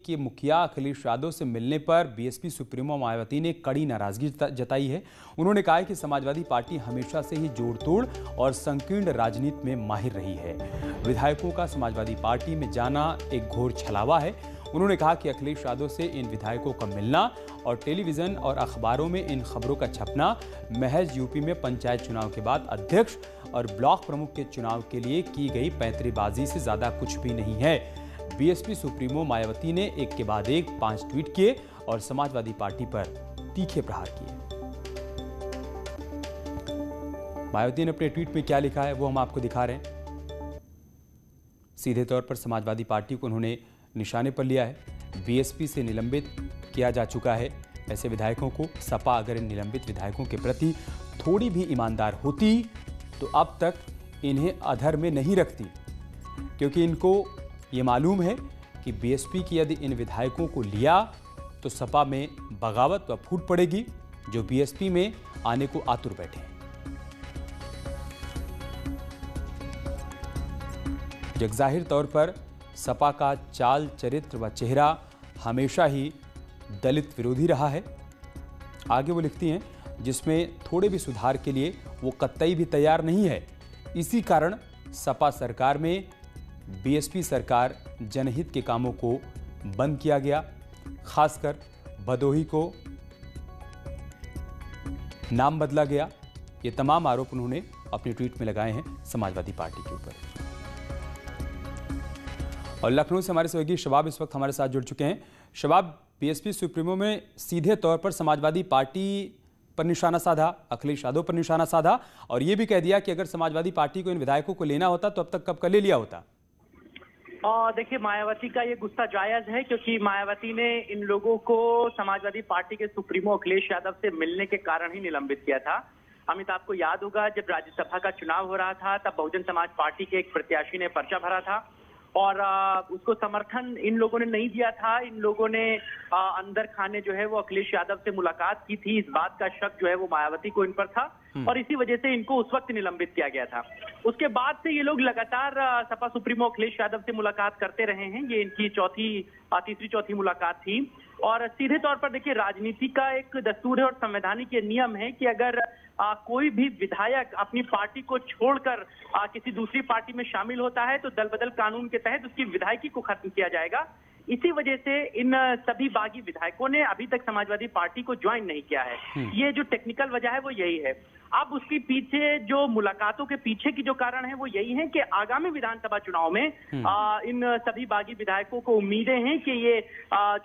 के मुखिया अखिलेश यादव से मिलने पर बीएसपी सुप्रीमो मायावती ने कड़ी नाराजगी जताई है। उन्होंने कहा है कि समाजवादी पार्टी हमेशा से ही जोड़-तोड़ और संकीर्ण राजनीति में माहिर रही है। विधायकों का समाजवादी पार्टी में जाना एक घोर छलावा है। उन्होंने कहा कि अखिलेश यादव से इन विधायकों का मिलना और टेलीविजन और अखबारों में इन खबरों का छपना महज यूपी में पंचायत चुनाव के बाद अध्यक्ष और ब्लॉक प्रमुख के चुनाव के लिए की गई पैंतरेबाजी से ज्यादा कुछ भी नहीं है। बीएसपी सुप्रीमो मायावती ने एक के बाद एक 5 ट्वीट किए और समाजवादी पार्टी पर तीखे प्रहार किए। मायावती ने अपने ट्वीट में क्या लिखा है वो हम आपको दिखा रहे हैं। सीधे तौर पर समाजवादी पार्टी को उन्होंने निशाने पर लिया है। बीएसपी से निलंबित किया जा चुका है ऐसे विधायकों को। सपा अगर इन निलंबित विधायकों के प्रति थोड़ी भी ईमानदार होती तो अब तक इन्हें अधर में नहीं रखती, क्योंकि इनको ये मालूम है कि बीएसपी की यदि इन विधायकों को लिया तो सपा में बगावत व फूट पड़ेगी, जो बीएसपी में आने को आतुर बैठे हैं। जगजाहिर तौर पर सपा का चाल चरित्र व चेहरा हमेशा ही दलित विरोधी रहा है। आगे वो लिखती हैं, जिसमें थोड़े भी सुधार के लिए वो कतई भी तैयार नहीं है। इसी कारण सपा सरकार में बीएसपी सरकार जनहित के कामों को बंद किया गया। खासकर भदोही को नाम बदला गया। ये तमाम आरोप उन्होंने अपने ट्वीट में लगाए हैं समाजवादी पार्टी के ऊपर। और लखनऊ से हमारे सहयोगी शबाब इस वक्त हमारे साथ जुड़ चुके हैं। शबाब, बीएसपी सुप्रीमो में सीधे तौर पर समाजवादी पार्टी पर निशाना साधा, अखिलेश यादव पर निशाना साधा और ये भी कह दिया कि अगर समाजवादी पार्टी को इन विधायकों को लेना होता तो अब तक कब का ले लिया होता। देखिए, मायावती का ये गुस्सा जायज है, क्योंकि मायावती ने इन लोगों को समाजवादी पार्टी के सुप्रीमो अखिलेश यादव से मिलने के कारण ही निलंबित किया था। अमित, आपको याद होगा जब राज्यसभा का चुनाव हो रहा था तब बहुजन समाज पार्टी के एक प्रत्याशी ने पर्चा भरा था और उसको समर्थन इन लोगों ने नहीं दिया था। इन लोगों ने अंदर खाने जो है वो अखिलेश यादव से मुलाकात की थी। इस बात का शक जो है वो मायावती को इन पर था और इसी वजह से इनको उस वक्त निलंबित किया गया था। उसके बाद से ये लोग लगातार सपा सुप्रीमो अखिलेश यादव से मुलाकात करते रहे हैं। ये इनकी तीसरी चौथी मुलाकात थी। और सीधे तौर पर देखिए, राजनीति का एक दस्तूर है और संवैधानिक ये नियम है कि अगर कोई भी विधायक अपनी पार्टी को छोड़कर किसी दूसरी पार्टी में शामिल होता है तो दल बदल कानून के तहत उसकी विधायकी को खत्म किया जाएगा। इसी वजह से इन सभी बागी विधायकों ने अभी तक समाजवादी पार्टी को ज्वाइन नहीं किया है। ये जो टेक्निकल वजह है वो यही है। अब उसके पीछे जो मुलाकातों के पीछे की जो कारण है वो यही है कि आगामी विधानसभा चुनाव में इन सभी बागी विधायकों को उम्मीदें हैं कि ये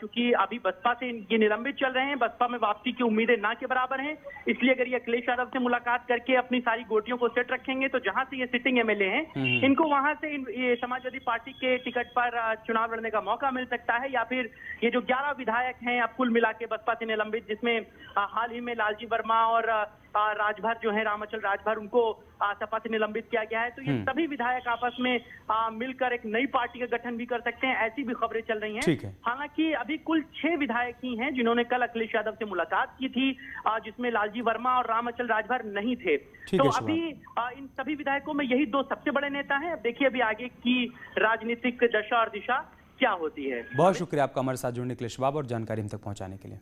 चूंकि अभी बसपा से ये निलंबित चल रहे हैं, बसपा में वापसी की उम्मीदें ना के बराबर हैं। इसलिए अगर ये अखिलेश यादव से मुलाकात करके अपनी सारी गोटियों को सेट रखेंगे तो जहां से ये सिटिंग एमएलए हैं इनको वहां से ये समाजवादी पार्टी के टिकट पर चुनाव लड़ने का मौका मिल सकता है। या फिर ये जो 11 विधायक हैं अब कुल मिला के बसपा से निलंबित, जिसमें हाल ही में लालजी वर्मा और राजभर जो है रामाचल राजभर, उनको सपा से निलंबित किया गया है। तो ये सभी विधायक आपस में मिलकर एक नई पार्टी का गठन भी कर सकते हैं, ऐसी भी खबरें चल रही हैं। हालांकि अभी कुल 6 विधायक ही हैं जिन्होंने कल अखिलेश यादव से मुलाकात की थी, जिसमें लालजी वर्मा और रामाचल राजभर नहीं थे। तो अभी इन सभी विधायकों में यही 2 सबसे बड़े नेता हैं। अब देखिए अभी आगे की राजनीतिक दशा और दिशा क्या होती है। बहुत शुक्रिया आपका हमारे साथ जुड़ने के लिए शबाब और जानकारी हम तक पहुंचाने के लिए।